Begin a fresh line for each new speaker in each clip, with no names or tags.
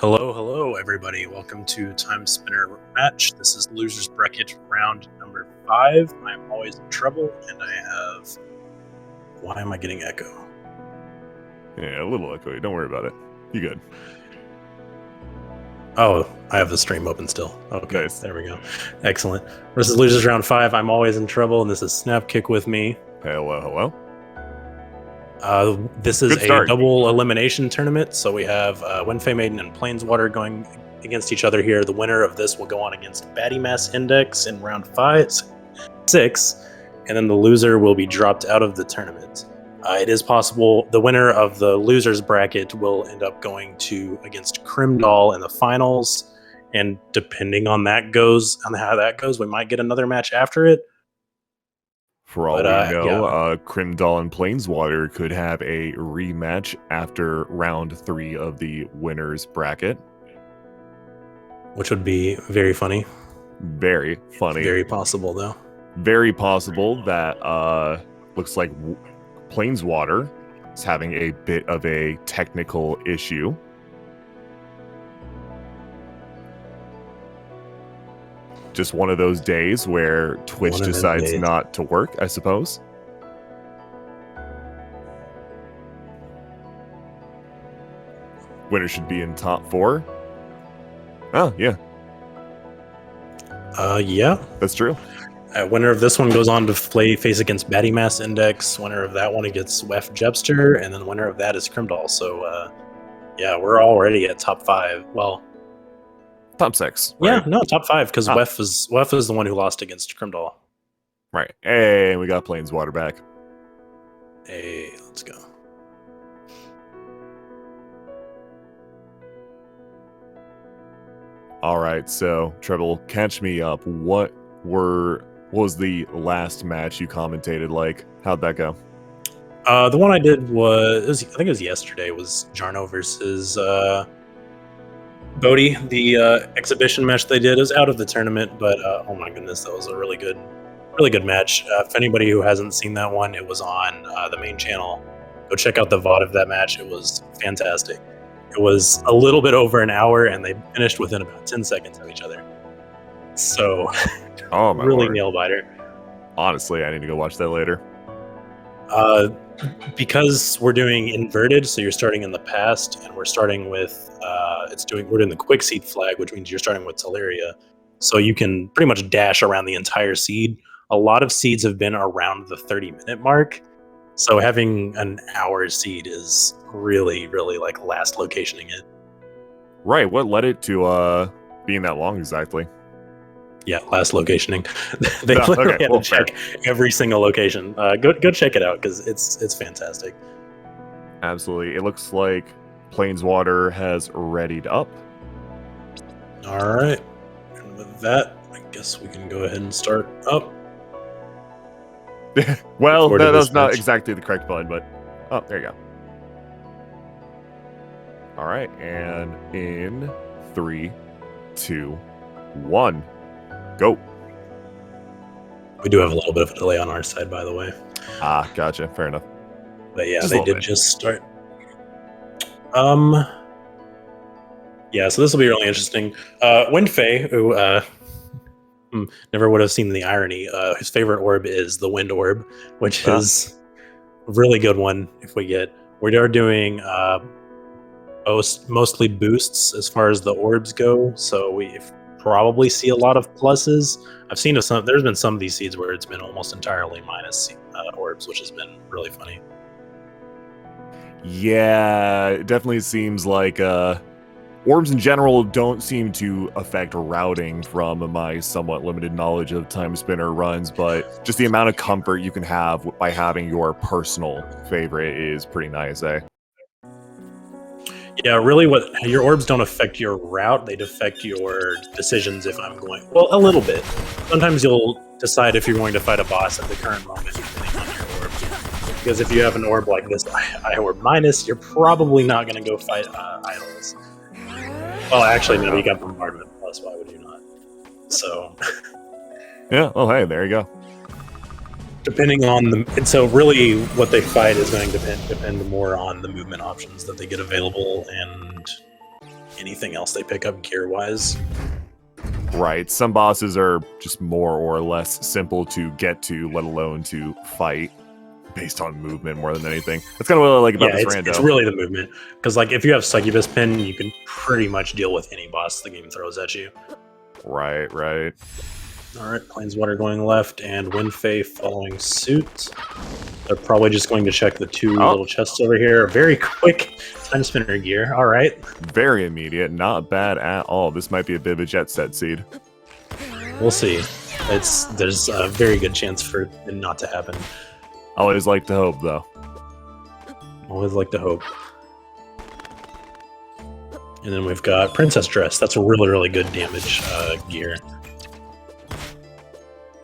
Hello, everybody. Welcome to Timespinner Match. This is Losers Bracket round number 5. I'm always in trouble, and I have... Why am I getting echo?
Yeah, a little echoey. Don't worry about it. You good.
Oh, I have the stream open still. Okay,
nice.
There we go. Excellent. This is Losers round 5. I'm always in trouble, and this is Snapkick with me.
Hello.
This is a double elimination tournament, so we have WindFaeMaiden and Planeswater going against each other here. The winner of this will go on against Batty Mass Index in round 6, and then the loser will be dropped out of the tournament. It is possible the winner of the losers bracket will end up going against Crimdall in the finals, and depending on how that goes, we might get another match after it.
For all we know, Crimdall and Planeswater could have a rematch after round 3 of the winners bracket.
Which would be very funny.
Very funny.
Very possible, though.
Very possible that looks like Planeswater is having a bit of a technical issue. Just one of those days where Twitch decides not to work, I suppose. Winner should be in top 4. Oh, yeah.
Yeah.
That's true.
Winner of this one goes on to face against Batty Mass Index. Winner of that one gets Wef Jebster, and then winner of that is Crimdall. So, yeah, we're already at top 5. Well...
Top 6. Right?
Yeah, no, top 5, because Wef is the one who lost against Crimdall.
Right. Hey, we got Planeswater back.
Hey, let's go.
All right, so Treble, catch me up. What was the last match you commentated like? How'd that go?
The one I did was, I think it was yesterday, was Jarno versus Bodhi. The exhibition match they did is out of the tournament, but oh my goodness, that was a really good match. If anybody who hasn't seen that one, it was on the main channel. Go check out the VOD of that match. It was fantastic. It was a little bit over an hour, and they finished within about 10 seconds of each other. So,
oh my
really
Lord.
nail biter.
Honestly, I need to go watch that later.
Because we're doing inverted, so you're starting in the past, and we're starting with we're doing the quick seed flag, which means you're starting with Teleria, so you can pretty much dash around the entire seed. A lot of seeds have been around the 30-minute mark, so having an hour seed is really like last locationing it. Right.
What led it to being that long exactly?
Yeah, last locationing. They literally had to check every single location. Go check it out because it's fantastic.
Absolutely. It looks like Planeswater has readied up.
All right. And with that, I guess we can go ahead and start up.
Well, that's not exactly the correct button, but oh, there you go. All right, and in 3, 2, 1. Go.
We do have a little bit of a delay on our side, by the way.
Ah, gotcha. Fair enough.
But yeah, they did just start. Yeah, so this will be really interesting. WindFae, who never would have seen the irony, his favorite orb is the Wind Orb, which is a really good one if we get. We are doing mostly boosts as far as the orbs go, so we probably see a lot of pluses. I've seen there's been some of these seeds where it's been almost entirely minus orbs, which has been really funny.
Yeah, it definitely seems like orbs in general don't seem to affect routing from my somewhat limited knowledge of Timespinner runs, but just the amount of comfort you can have by having your personal favorite is pretty nice, eh?
Yeah, really your orbs don't affect your route, they affect your decisions if I'm going... Well, a little bit. Sometimes you'll decide if you're going to fight a boss at the current moment depending on your orb. Because if you have an orb like this, I orb minus, you're probably not going to go fight idols. Well, actually, no, you got bombardment plus, why would you not? So...
Yeah, oh hey, there you go.
Depending on so really what they fight is going to depend more on the movement options that they get available and anything else they pick up gear-wise.
Right. Some bosses are just more or less simple to get to, let alone to fight, based on movement more than anything. That's kind of what I like about this rando.
It's really the movement. Because like if you have Succubus Pin, you can pretty much deal with any boss the game throws at you.
Right, right.
Alright, Planeswater going left, and WindFae following suit. They're probably just going to check the two little chests over here. Very quick Timespinner gear. Alright.
Very immediate. Not bad at all. This might be a bit of a jet set seed.
We'll see. There's a very good chance for it not to happen.
Always like to hope, though.
Always like to hope. And then we've got Princess Dress. That's a really, really good damage gear.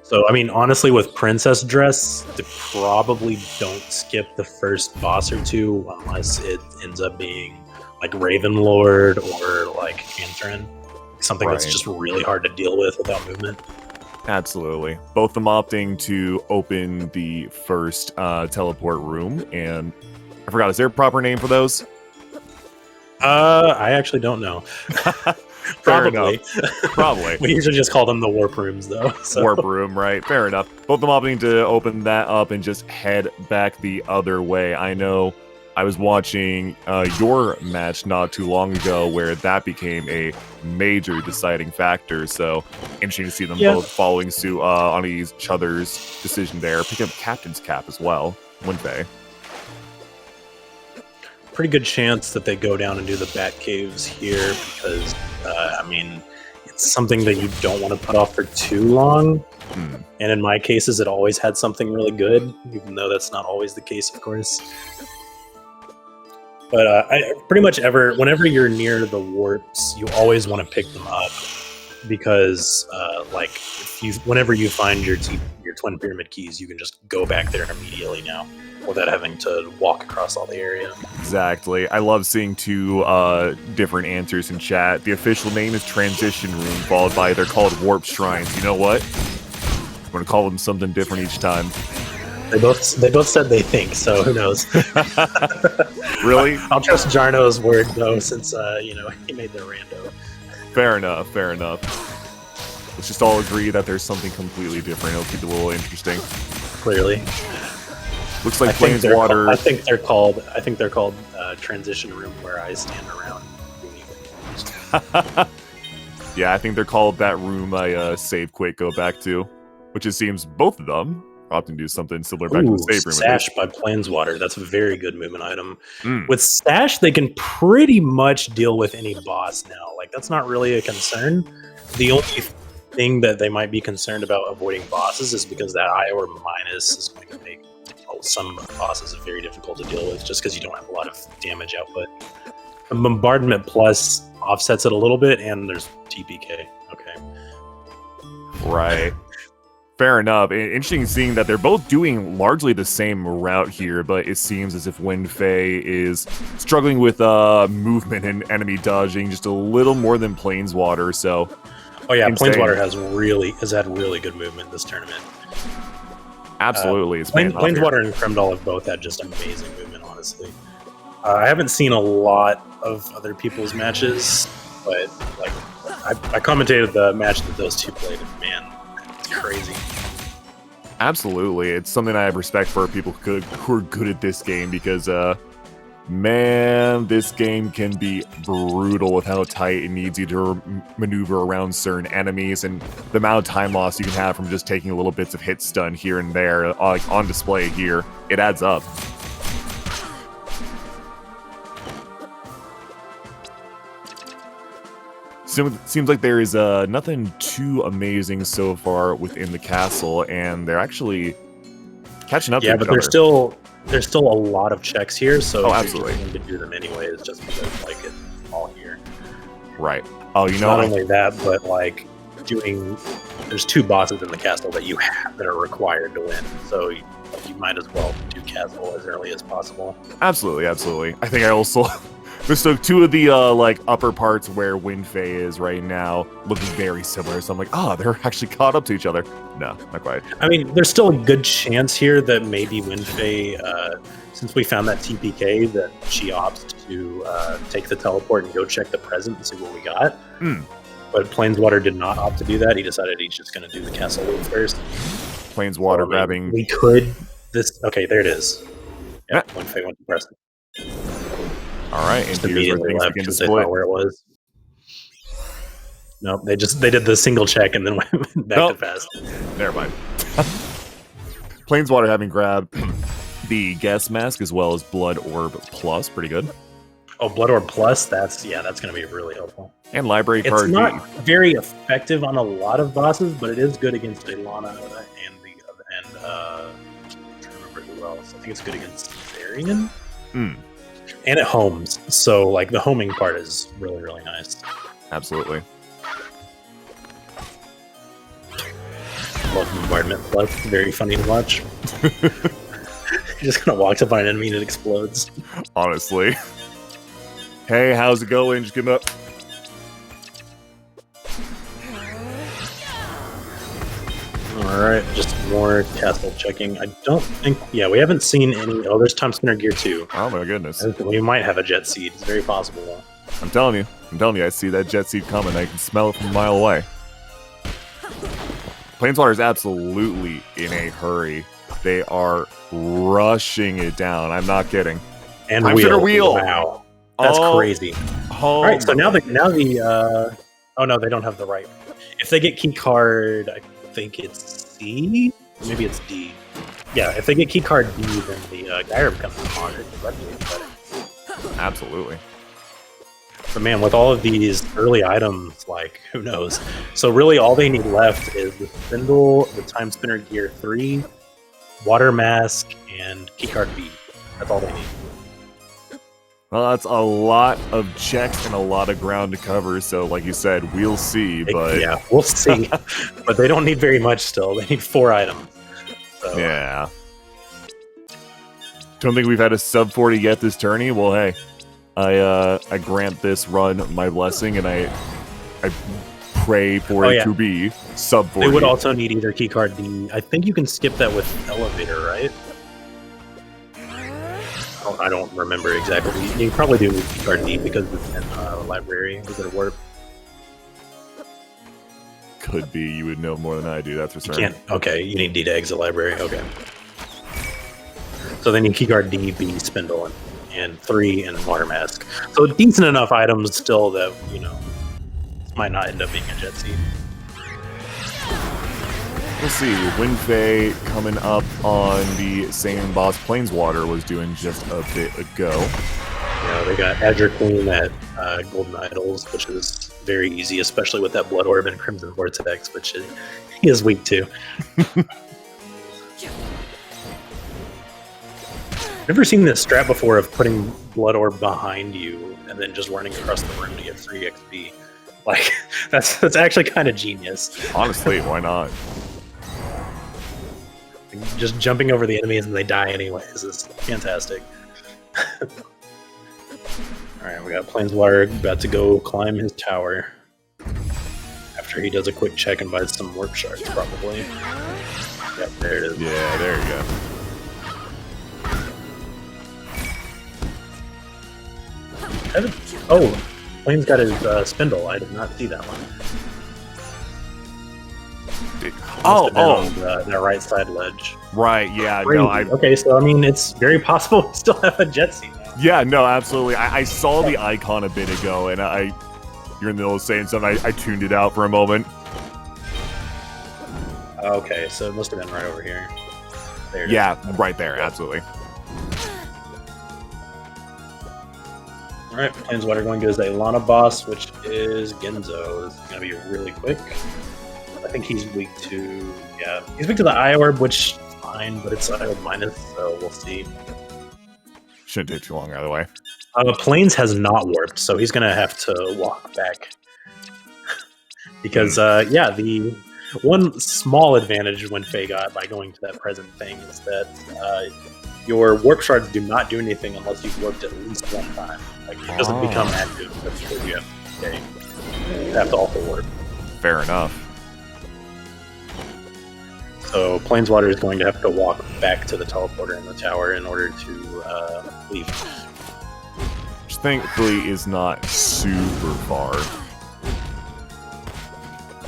So, I mean, honestly, with Princess Dress, they probably don't skip the first boss or two unless it ends up being like Ravenlord or like Anthrin. Something that's just really hard to deal with without movement.
Absolutely. Both of them opting to open the first teleport room. And I forgot, is there a proper name for those?
I actually don't know. Probably.
Probably.
We usually just call them the warp rooms, though. So.
Warp room, right? Fair enough. Both of them opting to open that up and just head back the other way. I know I was watching your match not too long ago where that became a major deciding factor. So interesting to see them both following suit on each other's decision there. Pick up Captain's Cap as well. WindFae.
Pretty good chance that they go down and do the Bat Caves here because, I mean, it's something that you don't want to put off for too long. And in my cases, it always had something really good, even though that's not always the case, of course. But I pretty much whenever you're near the warps, you always want to pick them up because, like, whenever you find your Twin Pyramid keys, you can just go back there immediately now without having to walk across all the area.
Exactly. I love seeing two different answers in chat. The official name is Transition Room, followed by they're called Warp Shrines. You know what? I'm going to call them something different each time.
They both said they think, so who knows?
Really?
I'll trust Jarno's word, though, since, he made the rando.
Fair enough, fair enough. Let's just all agree that there's something completely different. It'll keep it a little interesting.
Clearly.
Looks like Planeswater.
I think they're called Transition Room, where I stand around.
Yeah, I think they're called that room I save quick go back to, which it seems both of them are opting to do something similar back to the save room.
Sash by Planeswater. That's a very good movement item. With Sash, they can pretty much deal with any boss now. Like, that's not really a concern. The only thing that they might be concerned about avoiding bosses is because that Iowa minus is going to make some bosses very difficult to deal with just because you don't have a lot of damage output. A Bombardment Plus offsets it a little bit, and there's TPK. Okay.
Right. Fair enough. Interesting seeing that they're both doing largely the same route here, but it seems as if WindFae is struggling with movement and enemy dodging just a little more than Planeswater, so...
Oh yeah, Planeswater has had really good movement this tournament.
Absolutely.
Planeswater and Kremdall have both had just amazing movement, honestly. I haven't seen a lot of other people's matches, but like I commentated the match that those two played, and man, it's crazy.
Absolutely. It's something I have respect for people who are good at this game because, man, this game can be brutal with how tight it needs you to maneuver around certain enemies, and the amount of time loss you can have from just taking little bits of hit stun here and there, like on display here, it adds up. Seems like there is nothing too amazing so far within the castle, and they're actually catching up to each other.
There's still a lot of checks here, so
absolutely
you're going to do them anyways, just because like it's all here.
Right. Oh, you know,
not only that, but like there's two bosses in the castle that that are required to win, so you might as well do castle as early as possible.
Absolutely, absolutely. I think I also So two of the like upper parts where WindFae is right now look very similar. So I'm like, oh, they're actually caught up to each other. No, not quite.
I mean, there's still a good chance here that maybe WindFae, since we found that TPK, that she opts to take the teleport and go check the present and see what we got. But Planeswater did not opt to do that. He decided he's just going to do the castle loop first.
Planeswater grabbing.
We could. Okay, there it is. Yeah, WindFae went to present.
All right, and here's where things begin to
they thought where it was. Nope, they did the single check and then went back to fast.
Never mind. Planeswater having grabbed the Guest Mask as well as Blood Orb Plus, pretty good.
Oh, Blood Orb Plus, that's going to be really helpful.
And Library Card.
It's not very effective on a lot of bosses, but it is good against Ilana and I'm trying to remember who else. I think it's good against Zarian. And it homes, so like the homing part is really, really nice.
Absolutely.
Love Bombardment Plus, very funny to watch. He just kind of walks up on an enemy and it explodes.
Honestly. Hey, how's it going? Just give me up.
Alright, just more castle checking. I don't think... Yeah, we haven't seen any... Oh, there's Timespinner Gear 2.
Oh my goodness.
We might have a Jet Seed. It's very possible.
I'm telling you. I see that Jet Seed coming. I can smell it from a mile away. Planeswater is absolutely in a hurry. They are rushing it down. I'm not kidding.
And
wheel.
Wow. That's crazy.
All
right, so now the oh no, they don't have the right. If they get key card, I think it's C. Maybe it's D. Yeah, if they get key card D, then the Gyre becomes on it.
Absolutely.
But man, with all of these early items, like, who knows? So really all they need left is the Spindle, the Timespinner Gear 3, Water Mask, and Keycard B. That's all they need.
Well, that's a lot of checks and a lot of ground to cover, so like you said, we'll see, but...
Yeah, we'll see. But they don't need very much still. They need 4 items. So.
Yeah. Don't think we've had a sub 40 yet this tourney? Well, hey. I grant this run my blessing, and I pray for it to be sub 40.
They would also need either keycard D. I think you can skip that with elevator, right? Oh, I don't remember exactly. You probably do need keycard D because it's in library. Is it a warp?
Could be. You would know more than I do. That's for certain.
Okay, you need D to exit library. Okay. So they need keycard D, B, Spindle, and 3 and Water Mask. So decent enough items still that, you know, might not end up being a Jet Seed.
We'll see. WindFae coming up on the same boss Planeswater was doing just a bit ago.
Yeah, they got Azure Queen at Golden Idols, which is very easy, especially with that Blood Orb and Crimson Vortex, which he is weak to. Never seen this strat before of putting Blood Orb behind you and then just running across the room to get 3 XP. Like, that's actually kind of genius.
Honestly, why not?
Just jumping over the enemies and they die anyways is fantastic. Alright, we got Planeswater about to go climb his tower. After he does a quick check and buys some warp shards, probably. Yep, there it is.
Yeah, there you go.
Oh, Plane's got his Spindle. I did not see that one. On the right side ledge.
Right, yeah.
Crazy.
No,
okay, so I mean, it's very possible we still have a Jet Seed now.
Yeah, no, absolutely. I saw the icon a bit ago, and you're in the middle of saying something, I tuned it out for a moment.
Okay, so it must have been right over here. There it
is. Right there, absolutely.
Alright, Planeswater going to his Ilana boss, which is Genzo. This is going to be really quick. I think he's weak to... Yeah, he's weak to the Eye Orb, which is fine, but it's Eye Orb minus, so we'll see.
Shouldn't take too long either way.
Planes has not warped, so he's going to have to walk back. Because, yeah, the one small advantage WindFae got by going to that present thing is that your warp shards do not do anything unless you've warped at least one time. Like, it doesn't become active before you have to also warp.
Fair enough.
So Planeswater is going to have to walk back to the teleporter in the tower in order to leave.
Which thankfully is not super far.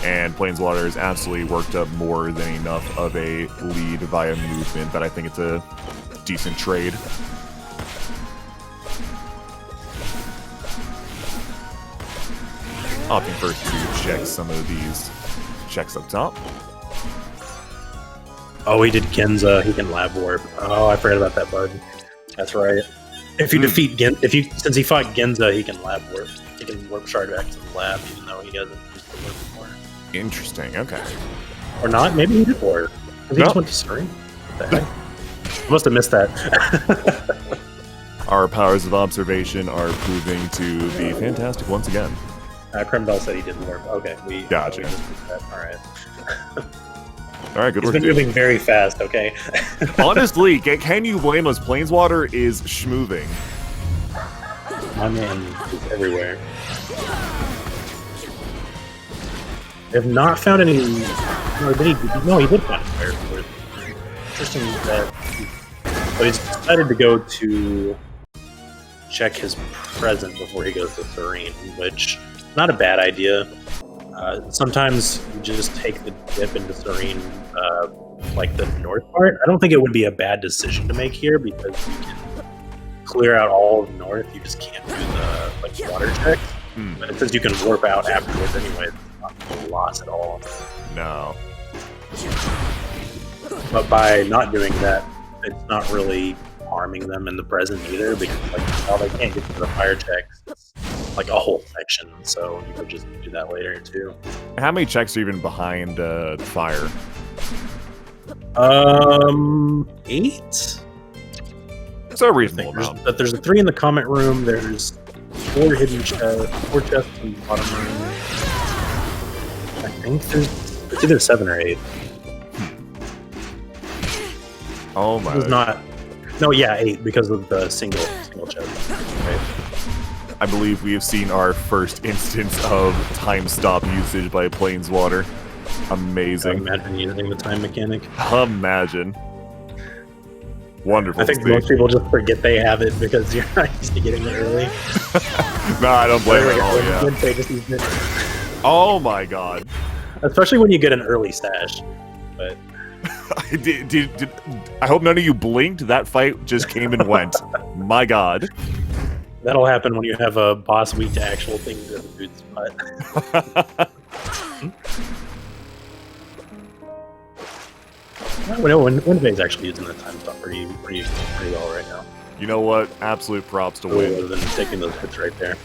And Planeswater has absolutely worked up more than enough of a lead via movement that I think it's a decent trade. Opting first to check some of these checks up top.
Oh, he did Genza. He can lab warp. Oh, I forgot about that bug. That's right. If you defeat since he fought Genza, he can lab warp. He can warp shard back to the lab, even though he hasn't used the warp before.
Interesting. Okay.
Or not? Maybe he did warp. He just went to Surrey. What the heck? I must have missed that.
Our powers of observation are proving to be fantastic once again.
Kremdal said he did warp. Okay,
Gotcha.
We just missed that. All right.
All right, good
He's
work.
been moving very fast. Okay.
Honestly, can you blame us? Planeswater is schmoving.
My man is everywhere. They have not found any. No, he did find fire. Interesting that. But he's decided to go to check his present before he goes to Serene, which is not a bad idea. Sometimes you just take the dip into Serene, like the north part. I don't think it would be a bad decision to make here because you can clear out all of north. You just can't do the water check. But since you can warp out afterwards anyway, it's not a loss at all.
No.
But by not doing that, it's not really harming them in the present either, because while they can't get to the fire checks, it's like a whole section, so you could just do that later too.
How many checks are even behind the fire?
8?
It's a reasonable amount.
But there's a 3 in the comment room, there's 4 hidden chests, 4 chests in the bottom room. I think it's either 7 or 8.
Oh my.
It's not. No, yeah, 8 because of the single chest. Right?
I believe we have seen our first instance of time stop usage by Planeswater. Amazing.
Imagine using the time mechanic.
Imagine. Wonderful.
I think most people just forget they have it because you're not used to getting it early.
No, I don't blame it at all. Yeah.
WindFae just used it.
Oh my god.
Especially when you get an early stash. But
I hope none of you blinked. That fight just came and went. My god.
that'll happen when you have a boss weak to actual things in the food spot. WindFae's actually using the time stop pretty well right now.
You know what? Absolute props to Wind.
Other than taking those hits right there.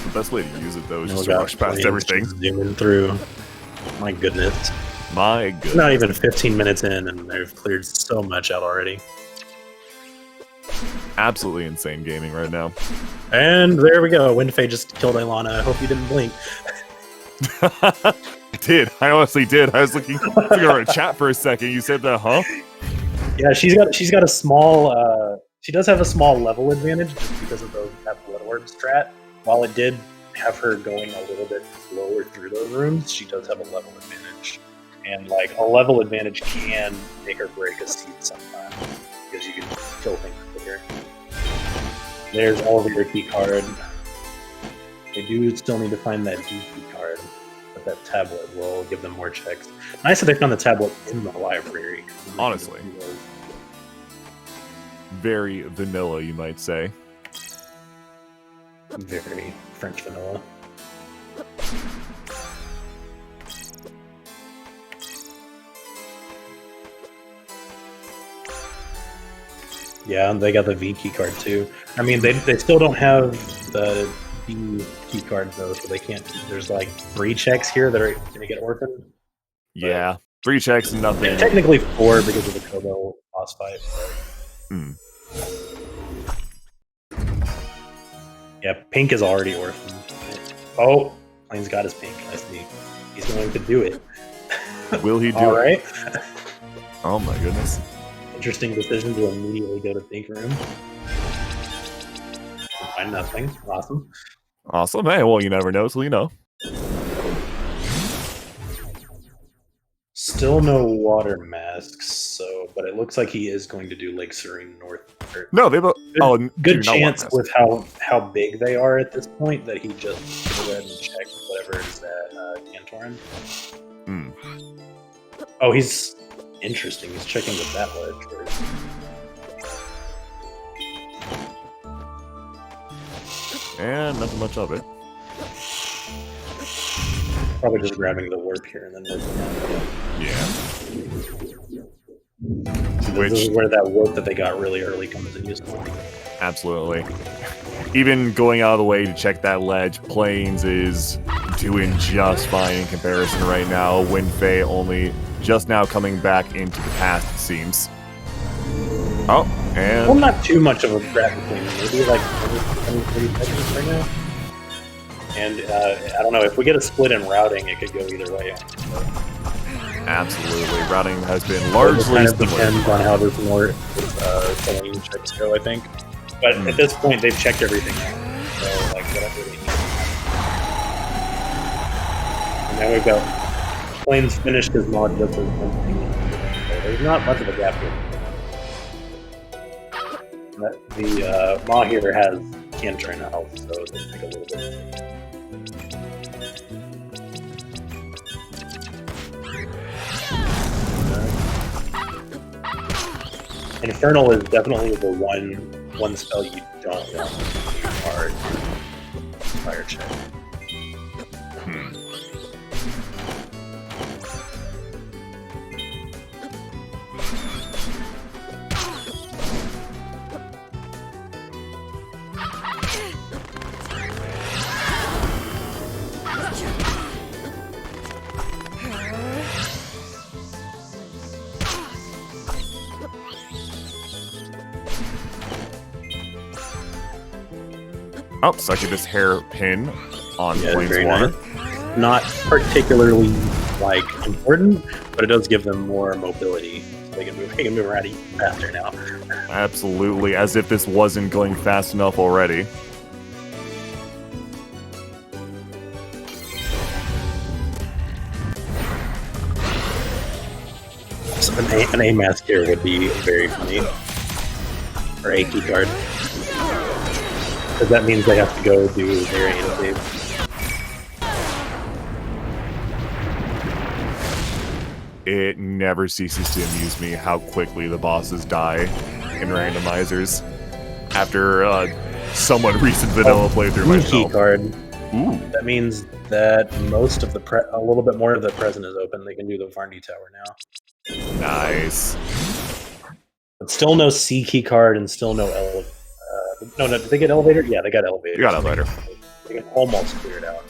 The best way to use it though is just to rush past everything.
Zooming through. My goodness.
My goodness.
Not even 15 minutes in, and they've cleared so much out already.
Absolutely insane gaming right now.
And there we go. WindFae just killed Ilana. I hope you didn't blink.
I did. I honestly did. I was looking at our chat for a second. You said that, huh?
Yeah, she's got a small. She does have a small level advantage just because of that blood orb strat. While it did have her going a little bit slower through those rooms, she does have a level advantage. And like a level advantage can make or break a seed sometimes because you can kill things quicker. There's Oliver key card. They do still need to find that G key card, but that tablet will give them more checks. Nice that they found the tablet in the library.
Honestly. Very vanilla, you might say.
Very French vanilla. Yeah, they got the V key card too. I mean, they still don't have the B key card though, so they can't. There's like 3 checks here that are going to get orphaned.
Yeah, 3 checks and nothing.
Technically 4 because of the Kobo boss fight. Yeah, Pink is already orphaned. Oh, Plains got his Pink. I see. He's going to do it.
Will he do
All
it?
right.
Oh my goodness.
Interesting decision to immediately go to Think Room. Find nothing. Awesome.
Awesome. Hey, well, you never know till you know.
Still no water masks, but it looks like he is going to do Lake Serene North.
No, they've
Good chance with how big they are at this point that he just go ahead and check whatever is at Cantorin.
Hmm.
Oh, he's interesting. He's checking with that ledge first.
And nothing much of it.
Probably just grabbing the warp here and then working out.
Yeah.
This is where that warp that they got really early comes in useful.
Absolutely. Even going out of the way to check that ledge, Plains is doing just fine in comparison right now. WindFae only just now coming back into the past, it seems. Oh, and...
Well, not too much of a gap between them. Maybe like 20, 30 seconds right now. And I don't know, if we get a split in routing, it could go either way.
Absolutely. Routing has been largely
kind of depends on how this more selling checks go, I think. But at this point, they've checked everything out. So, like, whatever they need. And now we've got Plains finished his mod just as something. So there's not much of a gap here. The Ma here has Cantorin health, so it'll take a little bit. Infernal is definitely the one spell you don't want to hard fire check.
Oh, so I could just hairpin on Planeswater.
Nice. Not particularly like important, but it does give them more mobility. So they can move around even faster now.
Absolutely, as if this wasn't going fast enough already.
So an A-mask here would be very funny. Or a key card. Because that means they have to go do their save.
It never ceases to amuse me how quickly the bosses die in randomizers. After somewhat recent vanilla playthrough myself.
Key card.
Ooh.
That means that most of the a little bit more of the present is open. They can do the Varney Tower now.
Nice.
But still no C key card and still no elevator. No, did they get elevator? Yeah, they got elevator.
You got elevator.
They can almost clear it out.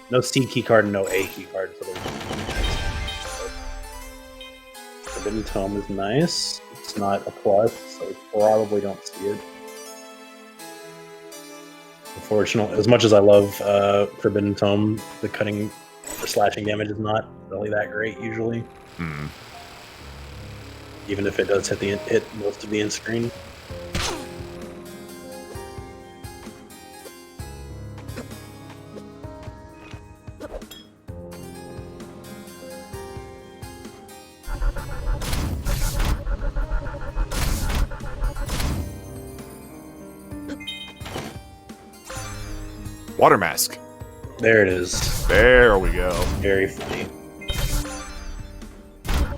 No C key card and no A key card for the Forbidden Tome is nice. It's not a plus, so we probably don't see it. Unfortunately, as much as I love Forbidden Tome, the cutting or slashing damage is not really that great usually. Even if it does hit most of the end screen.
Water mask.
There it is.
There we go.
Very funny.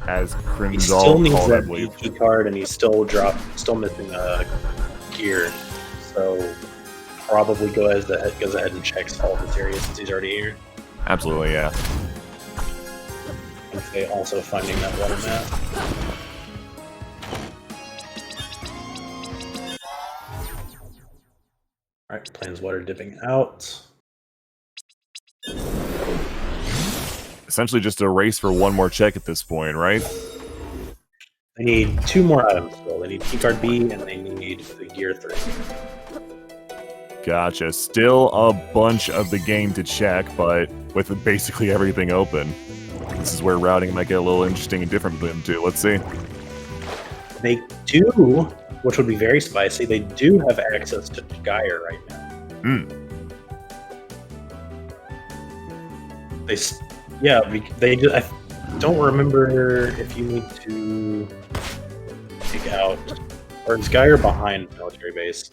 As
He
Crimzal
still needs
called, I
that
believe.
key card, and he's still missing a gear. So probably goes ahead and checks all of this area since he's already here.
Absolutely, yeah.
Okay, also finding that water map. Alright, Planeswater dipping out.
Essentially just a race for one more check at this point, right?
They need 2 more items still. They need keycard B and they need the gear 3.
Gotcha. Still a bunch of the game to check, but with basically everything open. This is where routing might get a little interesting and different for them too. Let's see.
They do, which would be very spicy, they do have access to Gyre right now. They do. I don't remember if you need to take out, or is Gyre behind military base?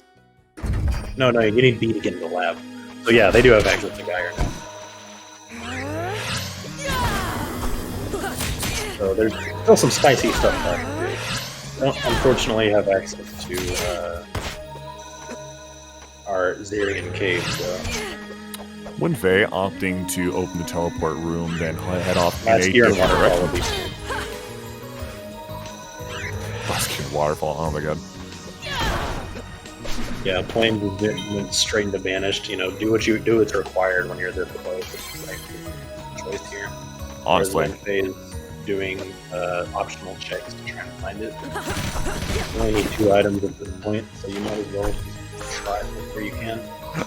No, you need B to get into the lab. So yeah, they do have access to Gyre now. So there's still some spicy stuff left. Don't unfortunately have access to our Zerian cave, so.
WindFae opting to open the teleport room, then head off in a
Last year in
different
Waterfall
direction.
will be soon.
Last year in Waterfall, oh my god.
Yeah, Plains went straight into Banished. You know, do what you do. It's required when you're this close. It's like choice here.
Honestly.
WindFae is doing optional checks to try and find it. You only need 2 items at this point, so you might as well just try it before you can.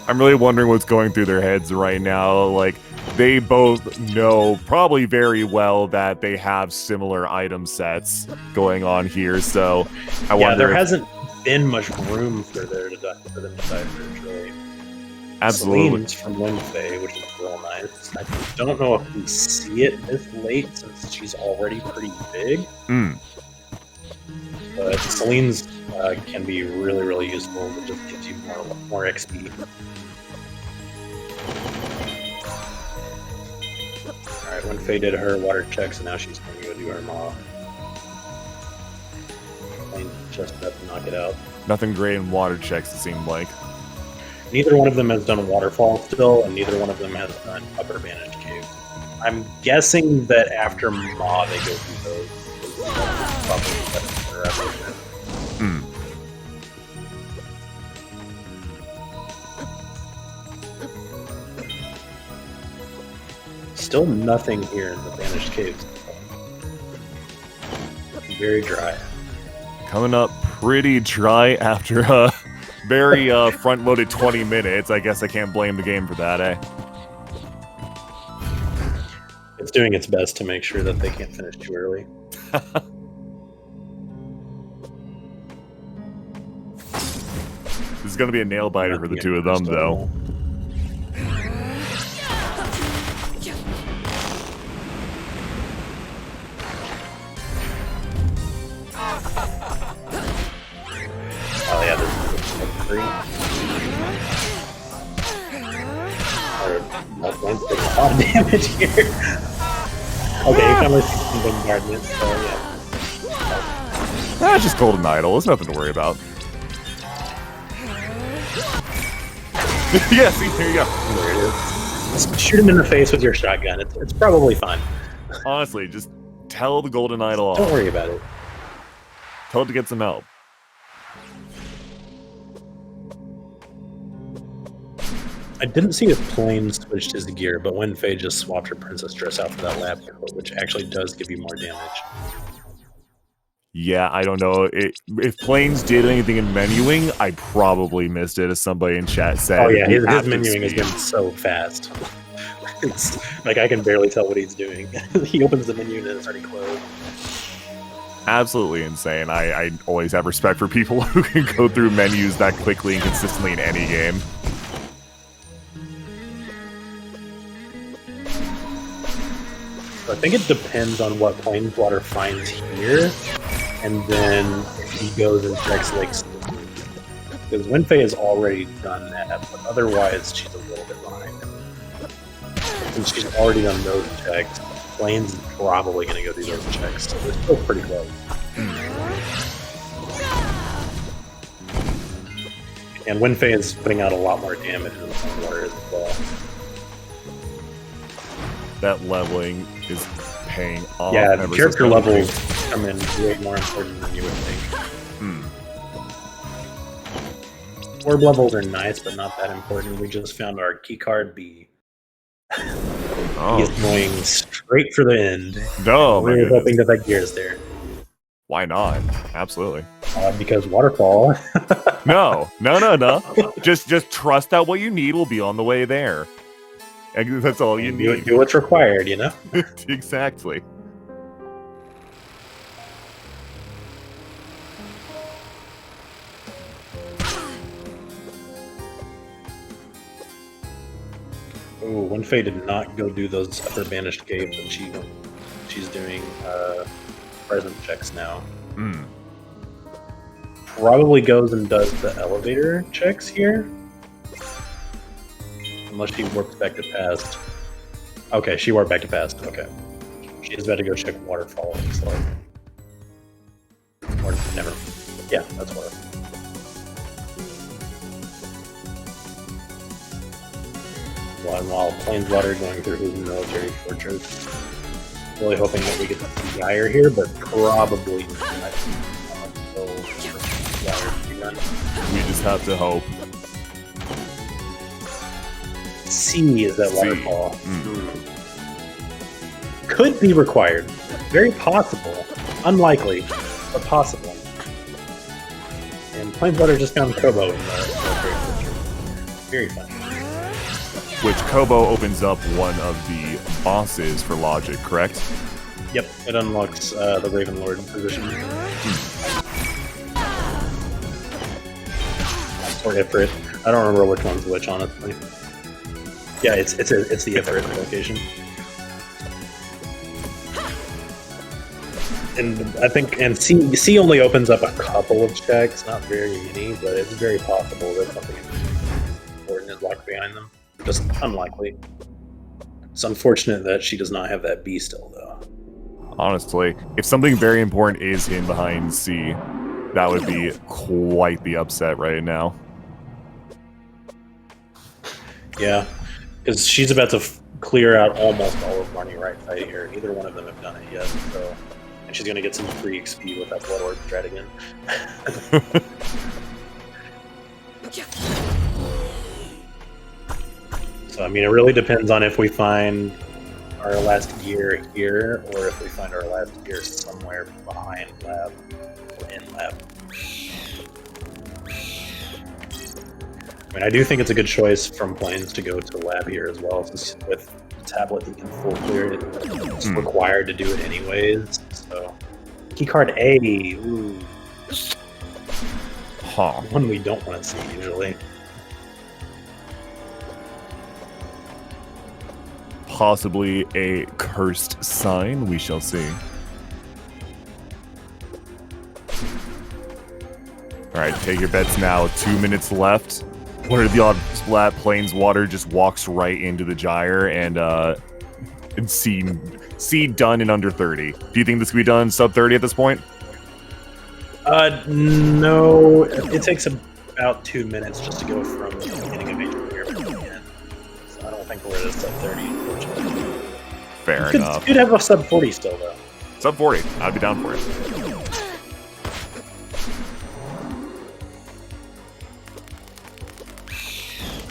I'm really wondering what's going through their heads right now. Like, they both know probably very well that they have similar item sets going on here, so I wonder.
Yeah, there hasn't been much room for them to diverge, really.
Absolutely.
Celine's from WindFae, which is real nice. I don't know if we see it this late since she's already pretty big. But Celine's can be really, really useful. It just gives you more XP. Alright, WindFae did her water checks, and now she's going to go do her maw. Plains just enough to knock it out.
Nothing great in water checks, it seemed like.
Neither one of them has done Waterfall still, and neither one of them has done Upper Banished Cave. I'm guessing that after Maw they go through those. Still nothing here in the Banished Caves. Very dry.
Coming up pretty dry after a very front-loaded 20 minutes. I guess I can't blame the game for that, eh?
It's doing its best to make sure that they can't finish too early.
This is going to be a nail-biter for the two of them, though.
Oh yeah, this is free. A lot of damage here. Okay, you finally see some bombardment, so yeah.
That's just Golden Idol. It's nothing to worry about. Yeah, see, here you go.
There it is. Just shoot him in the face with your shotgun. It's probably fine.
Honestly, just tell the Golden Idol off.
Don't worry about it.
Tell it to get some help.
I didn't see if Plains switched his gear, but WindFae just swapped her Princess Dress out for that lab coat, which actually does give you more damage.
Yeah, I don't know. If Plains did anything in menuing, I probably missed it, as somebody in chat said.
Oh yeah, his menuing has been so fast. It's like I can barely tell what he's doing. He opens the menu and it's already closed.
Absolutely insane. I always have respect for people who can go through menus that quickly and consistently in any game.
I think it depends on what Planeswater finds here, and then if he goes and checks like, because WindFae has already done that, but otherwise she's a little bit behind him. Since she's already done those checks, Plains is probably going to go do those checks, so they're still pretty close. And WindFae is putting out a lot more damage in the Planeswater as well.
That leveling is paying off.
Yeah, the character levels come in way more important than you would think. Orb levels are nice, but not that important. We just found our keycard B. He's going straight for the end.
No,
we're hoping that gear is there.
Why not? Absolutely.
Because Waterfall.
No. Just trust that what you need will be on the way there. And that's all you need.
Do what's required, you know?
Exactly.
Oh, WindFae did not go do those upper banished caves, and she's doing present checks now.
Hmm.
Probably goes and does the elevator checks here. Unless she warps back to past. Okay, she warped back to past. Okay. She's about to go check waterfall. It's like... Or never. Yeah, that's waterfall. While Planeswater going through his military fortress. Really hoping that we get the Gyre here, but probably not.
We just have to hope.
C is that
C.
waterfall. Could be required. Very possible. Unlikely, but possible. And Planeswater just found Kobo in the military fortress. Very funny.
Which Kobo opens up one of the bosses for Logic, correct?
Yep, it unlocks the Raven Lord position. Or Ifrit. I don't remember which one's which, honestly. Yeah, it's the Ifrit location. And I think C only opens up a couple of checks, not very many, but it's very possible that something important is locked behind them. Just unlikely. It's unfortunate that she does not have that B still, though.
Honestly, if something very important is hidden behind C, that would be quite the upset right now.
Yeah, because she's about to clear out almost all of Marnie right side here. Neither one of them have done it yet, so... And she's going to get some free XP with that Blood Orb threat again. So, I mean, it really depends on if we find our last gear here, or if we find our last gear somewhere behind lab, or in lab. I mean, I do think it's a good choice from Plains to go to lab here as well, since with the tablet you can full clear it. It's required to do it anyways, so... Keycard A, ooh.
Huh.
One we don't want to see, usually.
Possibly a cursed sign, we shall see. Alright, take your bets now. 2 minutes left. What are the odds that Planeswater just walks right into the Gyre and see done in under 30? Do you think this could be done sub 30 at this point?
No. It takes about 2 minutes just to go from the beginning of each year to the end. So I don't think we're at a sub 30, unfortunately.
Fair enough.
You'd have a sub 40 still, though.
Sub 40. I'd be down for it.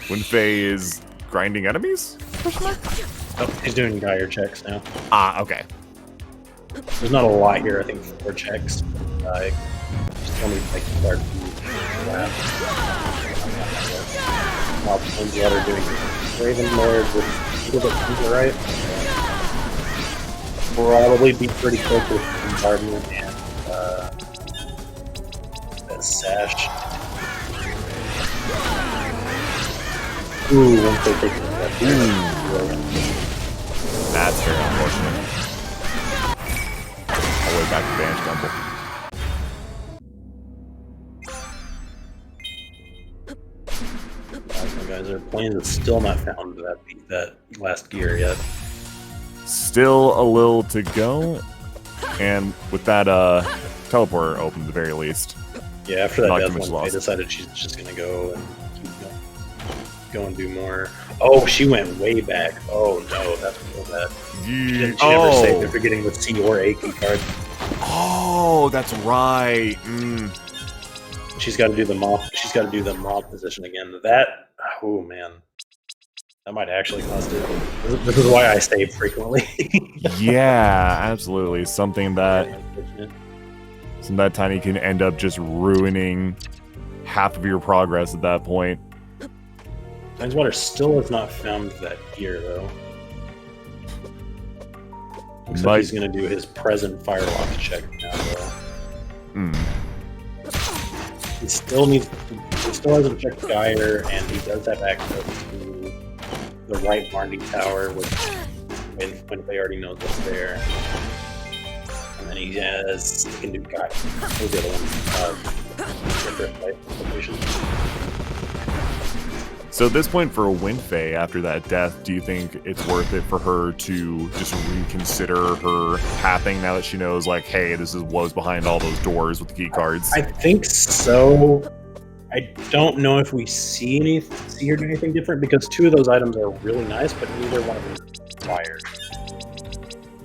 WindFae is grinding enemies?
Oh, he's doing Gyre checks now.
Ah, okay.
There's not a lot here, I think, for checks. Just only like start while Planeswater doing Raven Lord with a little bit easier, right? Probably be pretty quick with bombardment and that sash. Ooh, once they take that.
That's very unfortunate. All the way back to Banish Temple.
Guys, our Plains has still not found that last gear yet.
Still a little to go. And with that teleporter open at the very least.
Yeah, after that
Not
death
too much
one, they
loss.
decided she's just gonna go and keep go and do more. Oh, she went way back. Oh no, that's real bad. She never saved after getting the C or A key card.
Oh, that's right.
She's got to do the moth. She's got to do the moth position again. That. Oh man, that might actually cost it. This is why I save frequently.
Yeah, absolutely. Something that tiny can end up just ruining half of your progress at that point.
Planeswater still has not found that gear though. Looks like he's going to do his present Firelock check now, though. He still hasn't checked Gyre, and he does have access to the right Barney Tower, which WindFae already knows what's there. And then he can do guy. The other one, different life locations.
So at this point for WindFae, after that death, do you think it's worth it for her to just reconsider her pathing now that she knows, like, hey, this is what was behind all those doors with the key cards?
I think so. I don't know if we see her do anything different, because 2 of those items are really nice, but neither one of them is required.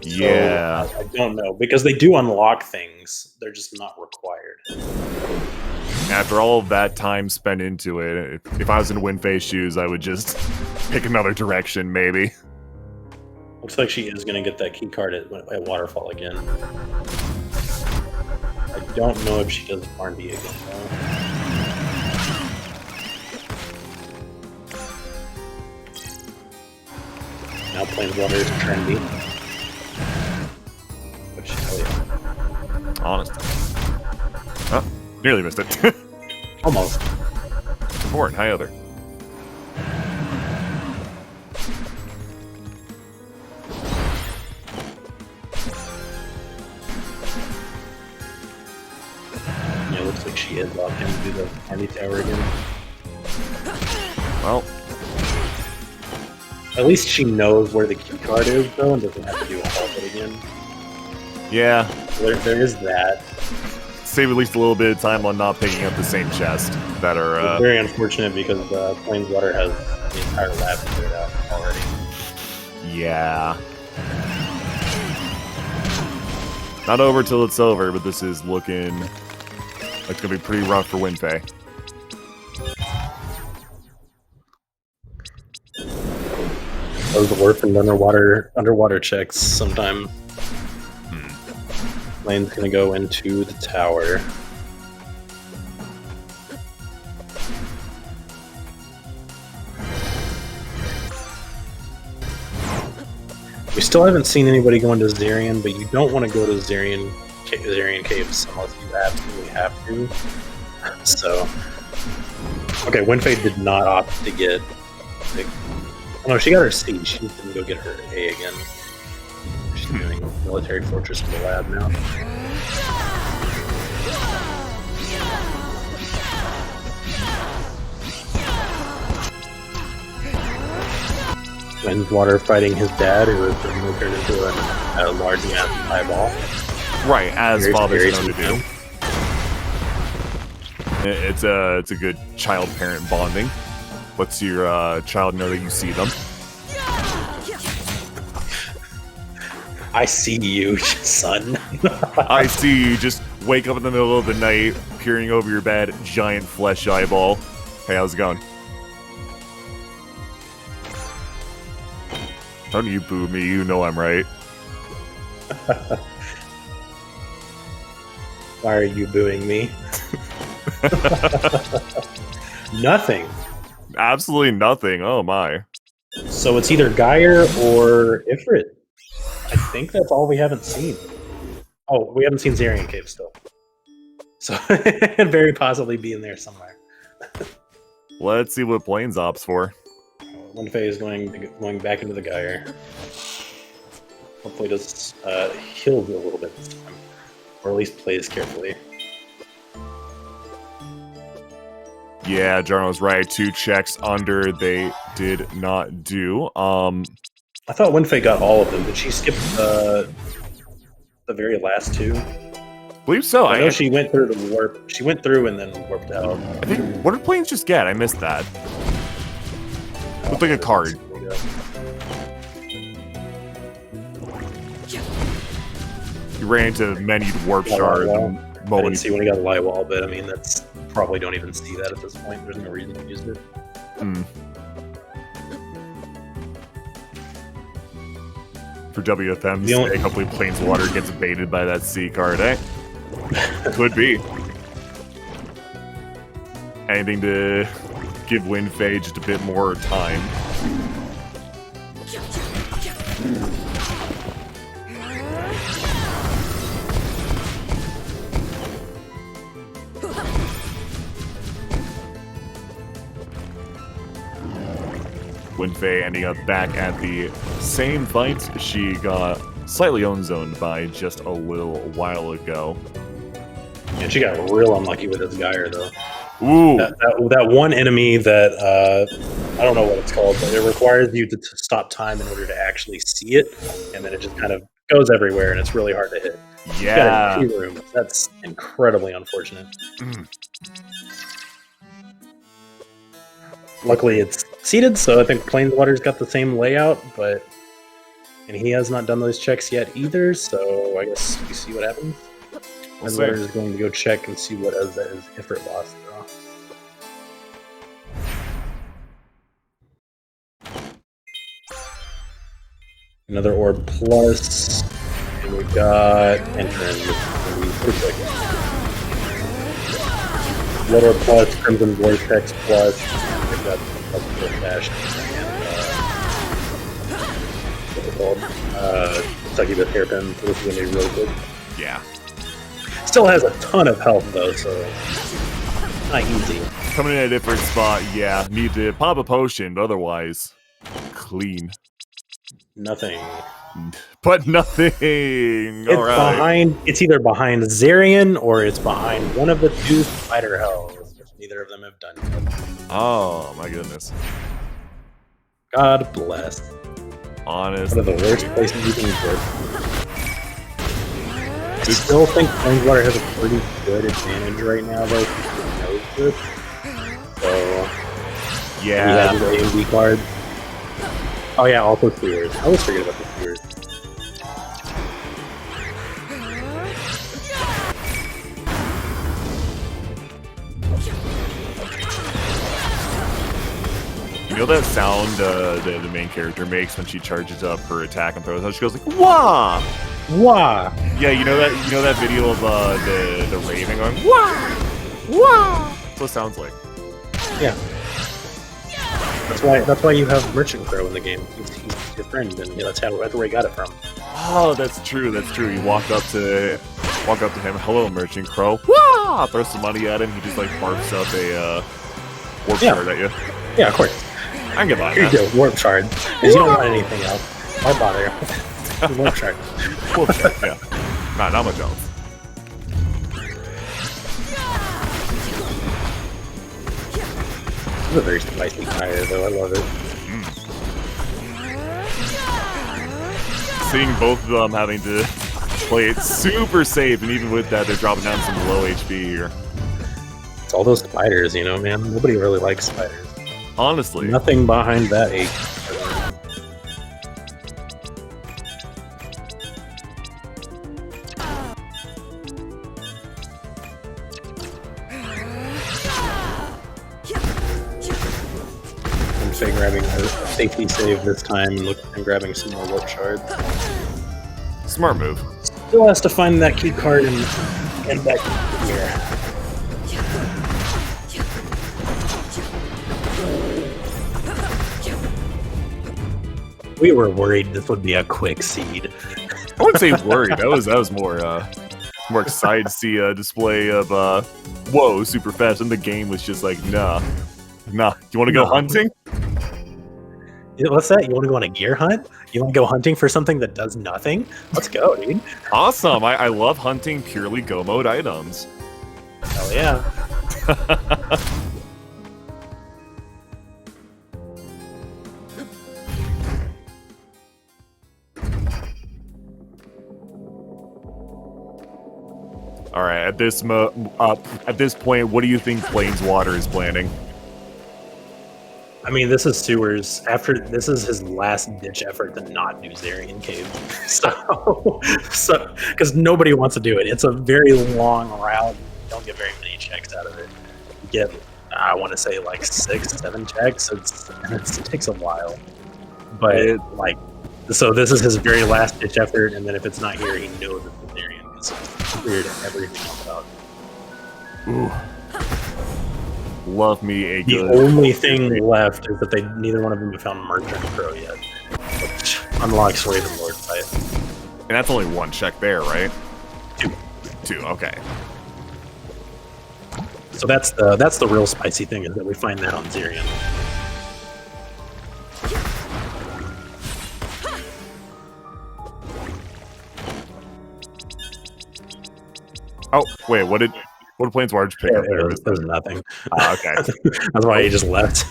Yeah.
So I don't know, because they do unlock things. They're just not required.
After all of that time spent into it, if I was in WindFae's shoes, I would just pick another direction, maybe.
Looks like she is going to get that key card at Waterfall again. I don't know if she does Barnby again, though. Now Planeswater is trendy. Which, oh yeah.
Honest. Oh, nearly missed it.
Almost.
Important, high other.
Yeah, it looks like she is locked in to do the Barney Tower again.
Well,
at least she knows where the key card is, though, and doesn't have to do all of it again.
yeah.
There is that.
Save at least a little bit of time on not picking up the same chest that are...
It's very unfortunate, because Planeswater has the entire lab cleared out already.
Yeah. Not over till it's over, but this is looking like it's going to be pretty rough for WindFae.
Those orphaned underwater checks sometime. Lane's gonna go into the tower. We still haven't seen anybody go into Zerion, but you don't want to go to Zerion Caves unless you absolutely have to. So, okay, WindFae did not opt to get. Oh no, she got her C. She didn't go get her A again. She's doing Military Fortress for the lab now. Planeswater fighting his dad, who was turned into a large massive eyeball.
Right, as fathers known to do.
do.
It's a good child-parent bonding. Lets your child know that you see them.
I see you, son.
I see you just wake up in the middle of the night, peering over your bed, giant flesh eyeball. Hey, how's it going? Don't you boo me, you know I'm right.
Why are you booing me? Nothing.
Absolutely nothing, oh my.
So it's either Geyer or Ifrit. I think that's all we haven't seen. Oh, we haven't seen Zerion Cave still. So it very possibly be in there somewhere.
Let's see what Plains opts for.
WindFae is going back into the Geyer. Hopefully does heal a little bit this time. Or at least plays carefully.
Yeah, Jarno was right. 2 checks under, they did not do.
I thought WindFae got all of them. Did she skip the very last 2?
I believe so.
I know she went through the warp. She went through and then warped out.
I think, what did Plains just get? I missed that. Looked like a card. You ran into many warp shards.
I didn't see when he got a light wall, but I mean, that's probably don't even see that at this point. There's no reason to use it.
For WFM's sake, hopefully Planeswater gets baited by that C card, eh? Could be. Anything to give WindFae just a bit more time. WindFae ending up back at the same fight she got slightly own-zoned by just a little while ago.
And she got real unlucky with this Gyre, though.
Ooh.
That one enemy that, I don't know what it's called, but it requires you to stop time in order to actually see it, and then it just kind of goes everywhere, and it's really hard to hit.
Yeah.
Room. That's incredibly unfortunate. Luckily, it's seeded, so I think Planeswater's got the same layout, and he has not done those checks yet either, so I guess we see what happens. Planeswater is going to go check and see what is Ifrit lost. Another Orb Plus, and we got Entrance. Pretty quick. Blood Orb Plus, Crimson Vortex Plus. We've got Dash and what's it called? Succubus Hairpin. So this is gonna be really good.
Yeah.
Still has a ton of health though, so not easy.
Coming in at a different spot, yeah. Need to pop a potion, but otherwise, clean.
Nothing.
But nothing.
It's
all right.
behind. It's either behind Zarian or it's behind one of the two spider hells, which neither of them have done yet.
Oh my goodness.
God bless.
Honest.
One of the worst places you can put. I still think Planeswater has a pretty good advantage right now, though. He knows this. So
yeah.
He has his AoE card. Oh yeah, also Sewers. I always forget about the Sewers.
You know that sound the main character makes when she charges up her attack and throws out? She goes like, "Wah!
Wah!"
Yeah, you know that video of the raven going, "Wah! Wah!" That's what it sounds like.
Yeah. That's why you have Merchant Crow in the game. He's your friend, and that's where he got it from.
Oh, that's true. That's true. You walk up to him. Hello, Merchant Crow. Wah! Throw some money at him. He just like barfs up a warp shard at you.
Yeah, of course.
I can get by
Here
that.
you go, warp shard. Because you don't want anything else. Why bother? Warp shard.
Warp shard. Yeah. Not much else.
It's a very spicy fire, though. I love it.
Seeing both of them having to play it super safe, and even with that, they're dropping down some low HP here.
It's all those spiders, you know, man. Nobody really likes spiders.
Honestly.
Nothing behind that ache. WindFae grabbing her safety save this time and grabbing some more warp shards.
Smart move.
Still has to find that key card and back here. We were worried this would be a quick seed.
I wouldn't say worried. That was more excited to see a display of whoa, super fast, and the game was just like, nah. You want to go hunting?
What's that? You want to go on a gear hunt? You want to go hunting for something that does nothing? Let's go, dude.
Awesome. I love hunting purely go mode items.
Hell yeah.
All right. At this point, what do you think Planeswater is planning?
I mean, this is Sewers. This is his last ditch effort to not do Zarian Cave. So because nobody wants to do it. It's a very long route. You don't get very many checks out of it. You get, I want to say, like 6-7 checks. It takes a while. But so this is his very last ditch effort, and then if it's not here, he knows it's Zarian because it's weird everything about it.
Ooh. Love me a
The
good...
only thing left is that neither one of them have found Merchant Crow yet, which unlocks Raven Lord fight.
And that's only one check there, right? Two, okay.
So that's the real spicy thing, is that we find that on Zarian.
Oh, wait, what did Planeswater pick up there?
There's nothing.
Okay.
That's why he just left.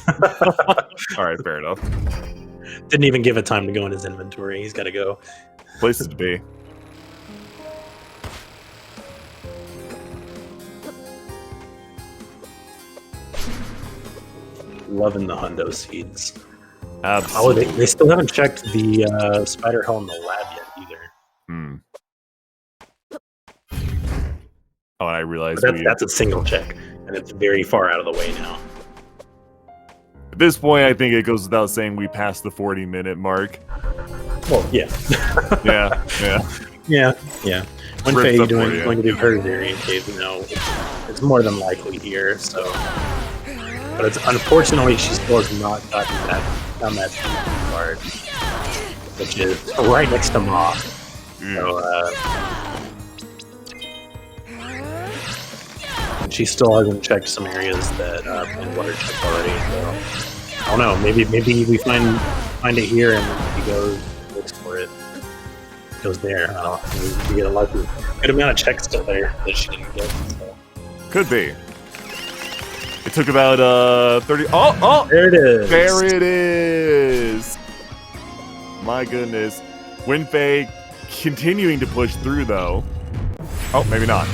All right, fair enough.
Didn't even give it time to go in his inventory. He's got to go.
Places to be.
Loving the hundo seeds.
Absolutely.
Oh, they still haven't checked the spider hole in the lab yet either.
Hmm. Oh, and I realized
That's a single check, and it's very far out of the way now.
At this point, I think it goes without saying we passed the 40-minute mark.
Well, yeah.
Yeah.
When Faye going to do her variant cave, it's more than likely here. So, but it's unfortunately she still has not gotten that card, which is right next to Ma. So, she still hasn't checked some areas that Planeswater checked already. So, I don't know. Maybe we find it here and he looks for it. Goes there. I don't know. Maybe we get a lucky good amount of checks still there that she didn't get. So.
Could be. It took about 30. Oh!
There it is.
There it is. My goodness. WindFae continuing to push through though. Oh, maybe not.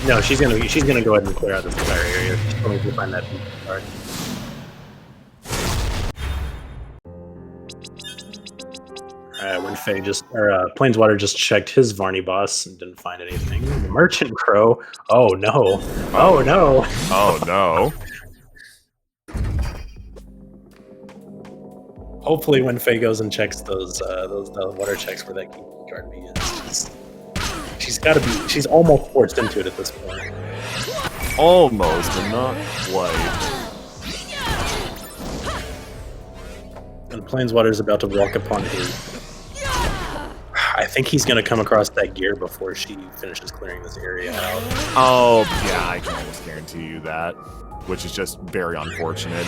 No, she's gonna go ahead and clear out this entire area. She's going to find that card. Planeswater just checked his Varney boss and didn't find anything. The Merchant Crow. Oh no! Oh no!
Oh no!
Hopefully, when Faye goes and checks those water checks where that key card be is, she's got to be. She's almost forced into it at this point.
Almost, but not quite.
And Planeswater's about to walk upon his. I think he's going to come across that gear before she finishes clearing this area out.
Oh, yeah, I can almost guarantee you that, which is just very unfortunate.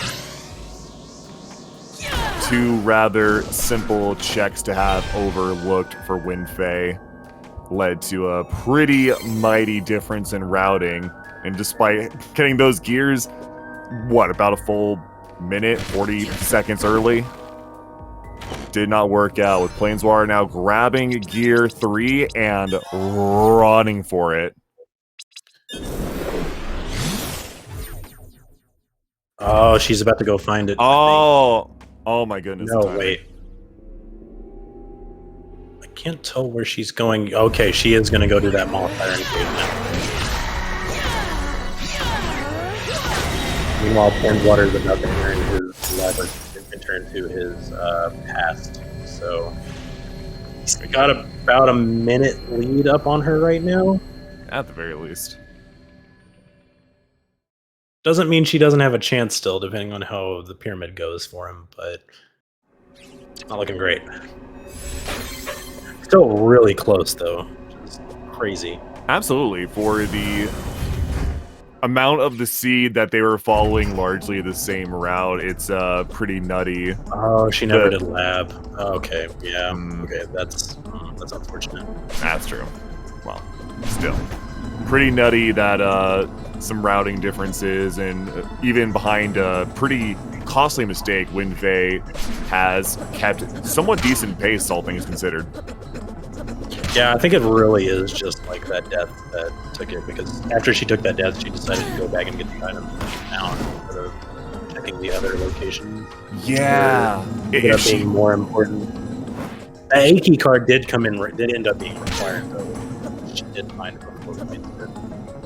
Two rather simple checks to have overlooked for WindFae led to a pretty mighty difference in routing, and despite getting those gears, about a full minute, 40 seconds early? Did not work out, with Planeswater now grabbing gear 3 and running for it.
Oh, she's about to go find it.
Oh my goodness.
No, wait. I can't tell where she's going. Okay, she is going to go do that Mollifier and Cave now. Meanwhile, Planeswater's about to enter his lab, enter into his past. So he's got about a minute lead up on her right now.
At the very least.
Doesn't mean she doesn't have a chance still, depending on how the pyramid goes for him, but not looking great. Still really close, though. Just crazy.
Absolutely. For the amount of the seed that they were following largely the same route, it's pretty nutty.
Oh, she never did lab. Okay, yeah. Okay, that's unfortunate.
That's true. Well, still. Pretty nutty that some routing differences, and even behind a pretty costly mistake, WindFae has kept somewhat decent pace, all things considered.
Yeah, I think it really is just like that death that took it, because after she took that death, she decided to go back and get the item now instead of checking the other location.
Yeah.
It ended up being more important. The A key card did end up being required, though. She did find it before we made it.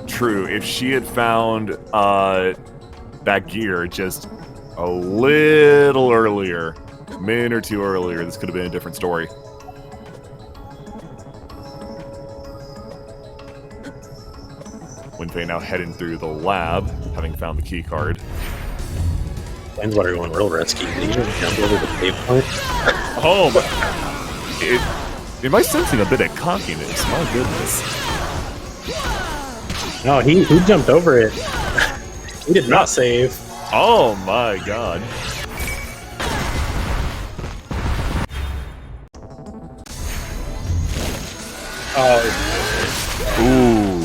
True. If she had found that gear just a little earlier, a minute or two earlier, this could have been a different story. WindFae now heading through the lab, having found the key card.
Planeswater going real risky. Did he just jump over the save point?
Oh my! Am I sensing a bit of cockiness? My goodness.
No, he jumped over it. He did not save.
Oh my god.
Oh,
Ooh.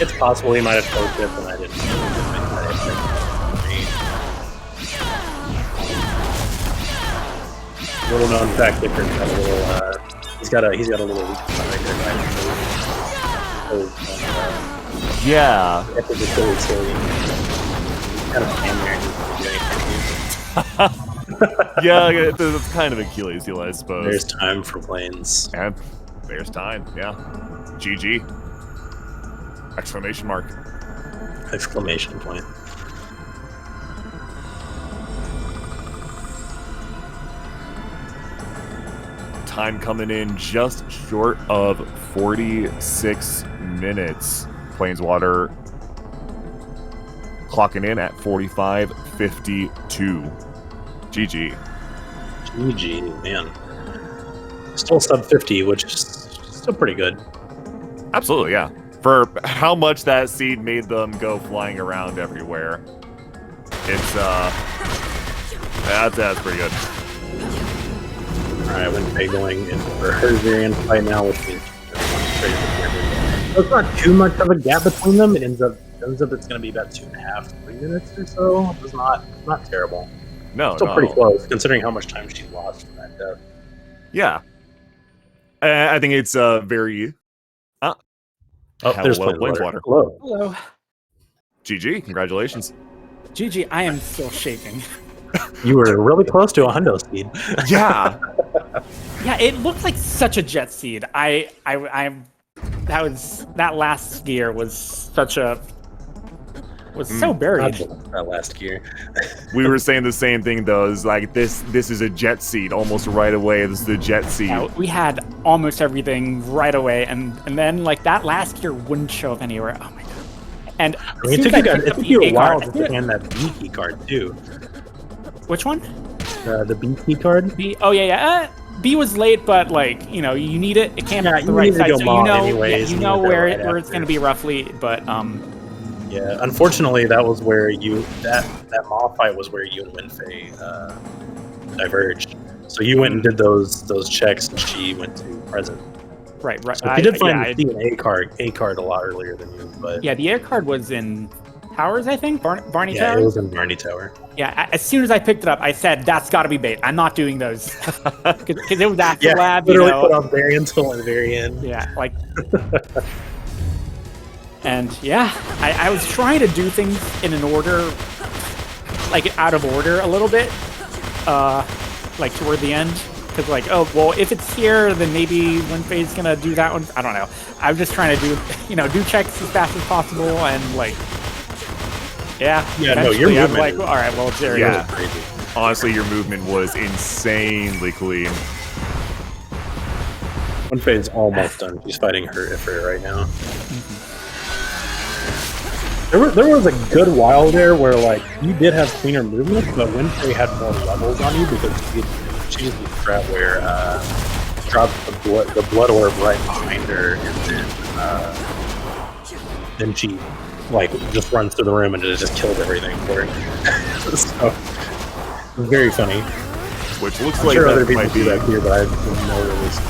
it's possible he might have focused and I didn't. Little known fact, Dicker's got a little. He's got a little weak spot right there.
Yeah.
It's just really silly. Kind of
Yeah, it's kind of Achilles heel, I suppose.
There's time for Plains.
And there's time, yeah. GG. Exclamation mark.
Exclamation point.
Time coming in just short of 46 minutes. Planeswater clocking in at 45:52. GG.
GG, man. Still sub 50, which is still pretty good.
Absolutely, yeah. For how much that seed made them go flying around everywhere. It's that's pretty good.
Alright, WindFae going in for her variant fight now, which means it's not too much of a gap between them. It ends up it's gonna be about 2.5 to 3 minutes or so. It's not terrible.
No,
Still pretty close, considering how much time she lost from that death.
Yeah. I think it's very...
there's Planeswater.
Hello. Hello.
GG, congratulations.
GG, I am still shaking.
You were really close to a hundo speed.
Yeah.
Yeah, it looked like such a jet seed. That last gear was such a... was so buried.
That last gear.
We were saying the same thing though. It's like this is a jet seed almost right away. This is the jet seed.
Yeah, we had almost everything right away, and then like that last gear wouldn't show up anywhere. Oh my god! And
I mean, it took you a while to hand that B key card too.
Which one?
The B key card.
B. Oh yeah. B was late, but like you need it. It can't be the right side, so you know where it's going to be roughly. But
yeah, unfortunately, that was where that Maw fight was where you and WindFae diverged. So you went and did those checks, and she went to present.
Right.
So she did find the C and A card a lot earlier than you, but
yeah, the A card was in Towers, I think. Barney
yeah,
Tower.
It was in Barney Tower.
Yeah, as soon as I picked it up, I said that's got to be bait. I'm not doing those because it was after lab.
Literally put on very until the very end.
Yeah, like. And yeah, I was trying to do things in an order, like out of order a little bit, like toward the end. Because like, oh, well, if it's here, then maybe WindFae's gonna do that one. I don't know. I'm just trying to do checks as fast as possible and like, yeah.
No, your movement.
I'm like, all right, well, it's there.
Yeah. Honestly, your movement was insanely clean.
WindFae's almost done. She's fighting her Ifrit right now. There was a good while there where like you did have cleaner movement, but WindFae had more levels on you because she used the strat where dropped the blood orb right behind her, and then she like just runs through the room and it just killed everything for her. So it was very funny.
Which looks
I'm
like
sure
that
other people
might
do
be.
that here, but I didn't know it was.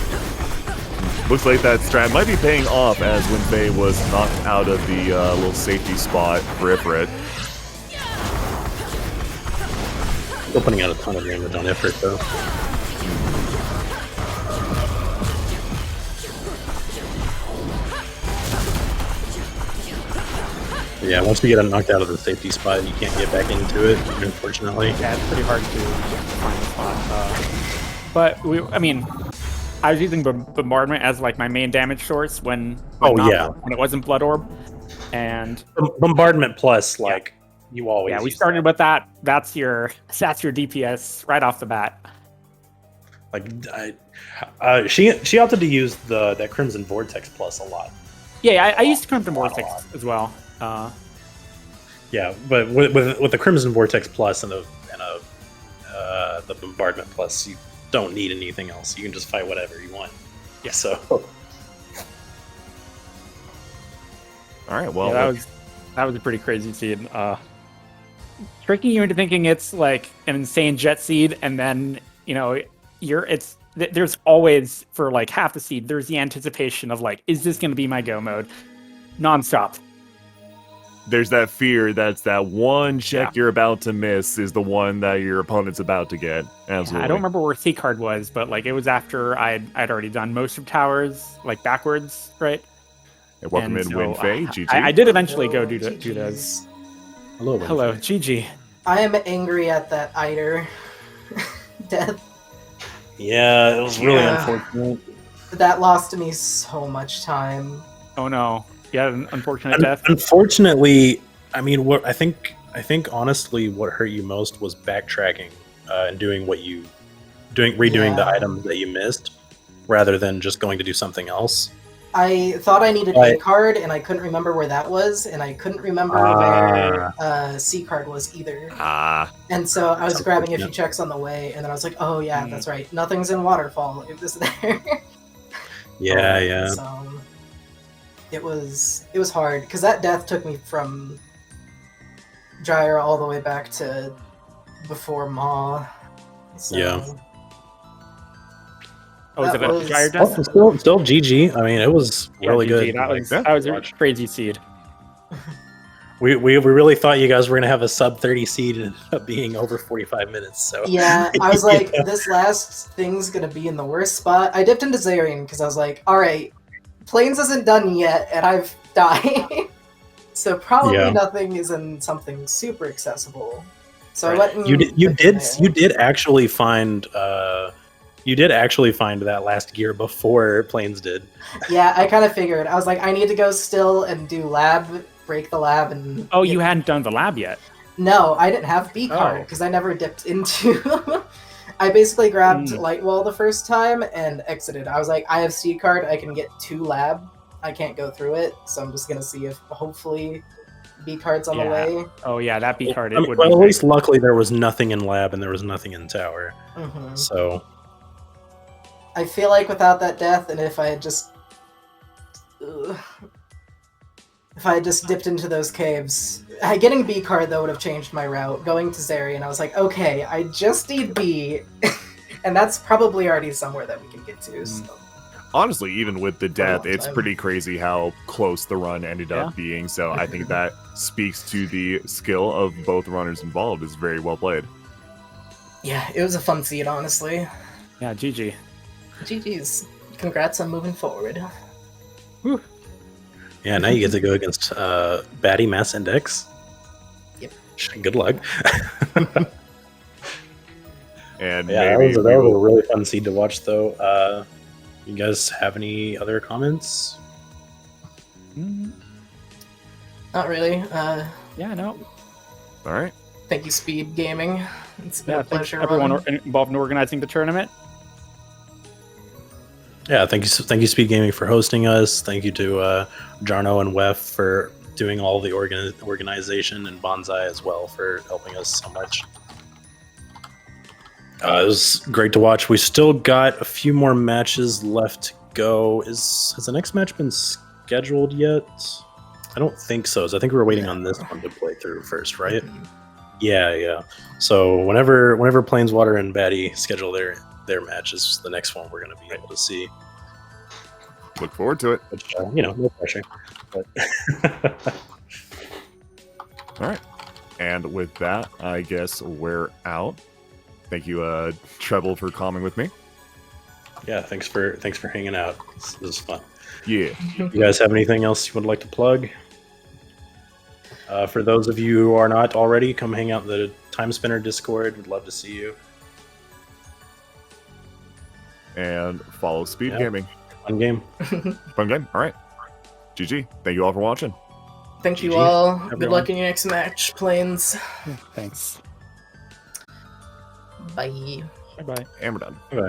Looks like that strat might be paying off as WindFae was knocked out of the little safety spot for Ifrit.
Still putting out a ton of damage on Ifrit though. Yeah, once we get knocked out of the safety spot, you can't get back into it, unfortunately.
Yeah, it's pretty hard to find the spot. But I was using Bombardment as like my main damage source when it wasn't Blood Orb, and
Bombardment plus you always.
Yeah, we started with that. That's your DPS right off the bat.
Like she opted to use that Crimson Vortex plus a lot.
Yeah, I used Crimson Vortex as well.
Yeah, but with the Crimson Vortex plus and the Bombardment plus, you don't need anything else. You can just fight whatever you want. Yeah, so.
All right, well,
yeah, that was a pretty crazy seed. Tricking you into thinking it's like an insane jet seed, and then it's there's always, for like half the seed, there's the anticipation of like, is this going to be my go mode? Nonstop.
There's that fear that's that one check
Yeah.
you're about to miss is the one that your opponent's about to get. Absolutely.
I don't remember where C card was, but like it was after I'd already done most of towers, like backwards, right?
Hey, welcome
And
in,
so,
WindFae, GG.
I did eventually go
Hello,
do those.
GGs.
Hello.
Hello, GG.
I am angry at that Eider death.
Yeah, it was really
Yeah.
unfortunate.
That lost me so much time.
Oh no. Yeah, an unfortunate death.
Unfortunately, I mean, what I think honestly, what hurt you most was backtracking and doing redoing the
Yeah.
items that you missed, rather than just going to do something else.
I thought I needed
Right.
A card, and I couldn't remember where that was, and I couldn't remember where C card was either. And so I was grabbing a few checks on the way, and then I was like, oh yeah, that's right. Nothing's in Waterfall. It was there.
Yeah, yeah.
So it was hard, because that death took me from Gyre all the way back to before Maw. So,
Yeah.
Oh, was
that
it a
was-
Gyre death?
Still GG. I mean, it was really
GG.
good.
That was a crazy seed.
We really thought you guys were gonna have a sub 30 seed and it ended up being over 45 minutes. So
Yeah, I was like,
Yeah.
this last thing's gonna be in the worst spot. I dipped into Zarian because I was like, alright, Plains isn't done yet, and I've died. So probably
Yeah.
nothing is in something super accessible. So I
Right.
went and
you
looked in there.
did actually find that last gear before Plains did.
Yeah, I kind of figured. I was like, I need to go still and do lab, break the lab, and...
Oh, you hadn't done the lab yet.
No, I didn't have B card
Oh.
because I never dipped into... I basically grabbed
Hmm.
Light Wall the first time and exited. I was like, I have C card, I can get 2 lab. I can't go through it, so I'm just gonna see if hopefully B card's on the
Yeah.
way.
Oh yeah, that B card.
I mean,
Would
well,
be
at
big.
least luckily there was nothing in lab and there was nothing in tower.
Mhm.
So
I feel like without that death, and if I had just... Ugh. If I had just dipped into those caves... Getting B card, though, would have changed my route. Going to Zarian, I was like, okay, I just need B, and that's probably already somewhere that we can get to, so...
Honestly, even with the death,
long
it's
time.
pretty crazy how close the run ended up being. So I think that speaks to the skill of both runners involved. It's very well played.
Yeah, it was a fun seed, honestly.
Yeah, GG.
GG's. Congrats on moving forward.
yeah, now you get to go against Batty Mass Index.
Yep.
Good luck.
And
Yeah, that
maybe
was
we
a
will-
really fun seed to watch, though. You guys have any other comments?
Not really.
Yeah, no.
All right.
Thank you, Speed Gaming. It's been
Yeah,
a
thanks
pleasure.
everyone
running.
involved in organizing the tournament.
Yeah, thank you, Speed Gaming, for hosting us. Thank you to Jarno and Wef for doing all the organization, and Bonsai as well for helping us so much. It was great to watch. We still got a few more matches left to go. Has the next match been scheduled yet? I don't think so. So I think we were waiting on this one to play through first, right? Yeah. So whenever Planeswater and Batty schedule their matches, the next one we're going to be able to see.
Look forward to it.
Which, no pressure. But
All right. And with that, I guess we're out. Thank you, Treble, for calming with me.
yeah, thanks for hanging out. This is fun.
Yeah.
You guys have anything else you would like to plug? For those of you who are not already, come hang out in the Timespinner Discord. We'd love to see you.
And follow Speed
Yeah.
Gaming.
Fun game.
Fun game. All right. GG. Thank you all for watching.
Thank you
GG,
all. Good
everyone.
luck in your next match, Plains.
Thanks.
Bye.
Bye bye.
And we're done.
Okay.